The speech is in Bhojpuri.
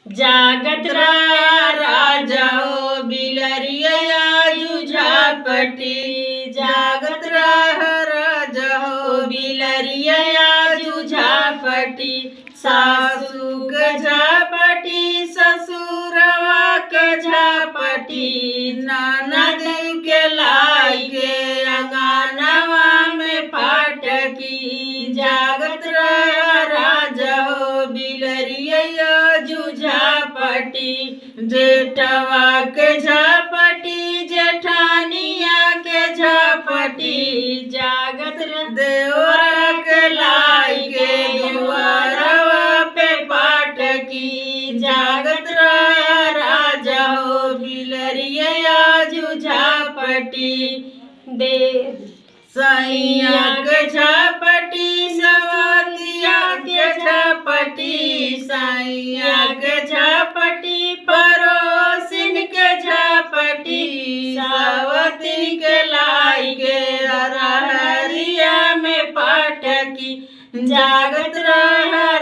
जागत राजा हो बिलरिया जुझापटी। जागत राजा हो बिलरिया जुझापटी। सासू के झापटी ससुरवा के झापटी। ननद के लाई के अंगनवा में फाटकी। जागत राजा हो बिलरिया जुझापटी। जेठवा के झापटी जेठानिया के झापटी। जागत देवरा के लाई के दुआरवा पे पाटकी। जागत राजा हो बिलरिया जुझापटी। दे सैया के झापटी सवतिया के झापटी। सैया के झापटी पड़ोसिन के झापटी। सवतिन के लाई के रहरिया में पाटकी। जागत रहा